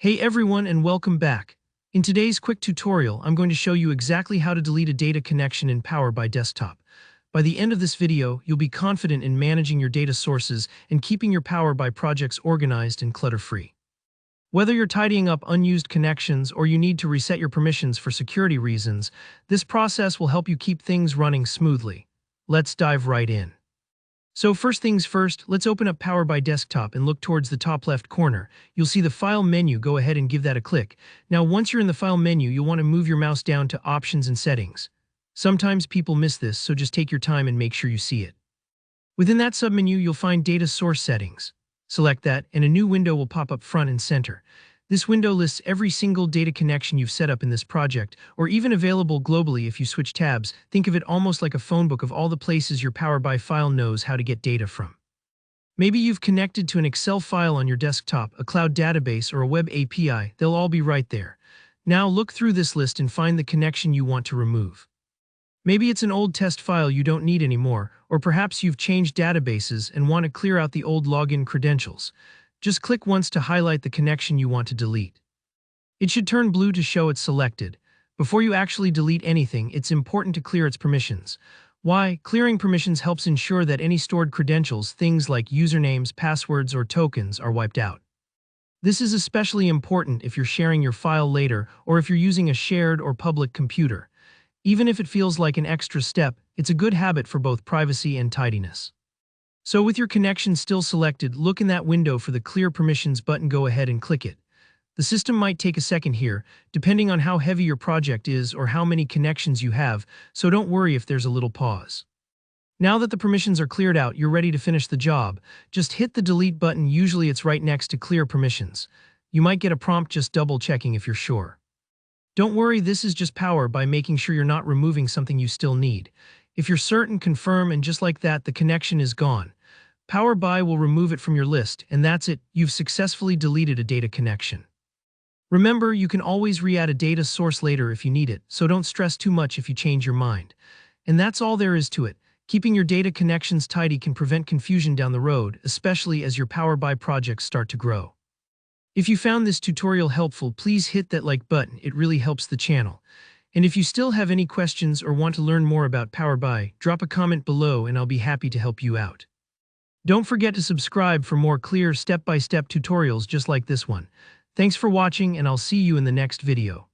Hey everyone and welcome back. In today's quick tutorial, I'm going to show you exactly how to delete a data connection in Power BI Desktop. By the end of this video, you'll be confident in managing your data sources and keeping your Power BI projects organized and clutter-free. Whether you're tidying up unused connections or you need to reset your permissions for security reasons, this process will help you keep things running smoothly. Let's dive right in. So first things first, let's open up Power BI Desktop and look towards the top left corner. You'll see the File menu. Go ahead and give that a click. Now, once you're in the File menu, you'll want to move your mouse down to Options and Settings. Sometimes people miss this, so just take your time and make sure you see it. Within that submenu, you'll find Data Source Settings. Select that, and a new window will pop up front and center. This window lists every single data connection you've set up in this project, or even available globally if you switch tabs. Think of it almost like a phone book of all the places your Power BI file knows how to get data from. Maybe you've connected to an Excel file on your desktop, a cloud database, or a web API. They'll all be right there. Now look through this list and find the connection you want to remove. Maybe it's an old test file you don't need anymore, or perhaps you've changed databases and want to clear out the old login credentials. Just click once to highlight the connection you want to delete. It should turn blue to show it's selected. Before you actually delete anything, it's important to clear its permissions. Why? Clearing permissions helps ensure that any stored credentials, things like usernames, passwords, or tokens, are wiped out. This is especially important if you're sharing your file later or if you're using a shared or public computer. Even if it feels like an extra step, it's a good habit for both privacy and tidiness. So with your connection still selected, look in that window for the Clear Permissions button. Go ahead and click it. The system might take a second here, depending on how heavy your project is or how many connections you have, so don't worry if there's a little pause. Now that the permissions are cleared out, you're ready to finish the job. Just hit the Delete button. Usually it's right next to Clear Permissions. You might get a prompt, just double-checking if you're sure. Don't worry, this is just Power BI making sure you're not removing something you still need. If you're certain, confirm, and just like that, the connection is gone. Power BI will remove it from your list, and that's it. You've successfully deleted a data connection. Remember, you can always re-add a data source later if you need it, so don't stress too much if you change your mind. And that's all there is to it. Keeping your data connections tidy can prevent confusion down the road, especially as your Power BI projects start to grow. If you found this tutorial helpful, please hit that like button. It really helps the channel. And if you still have any questions or want to learn more about Power BI, drop a comment below and I'll be happy to help you out. Don't forget to subscribe for more clear step-by-step tutorials just like this one. Thanks for watching, and I'll see you in the next video.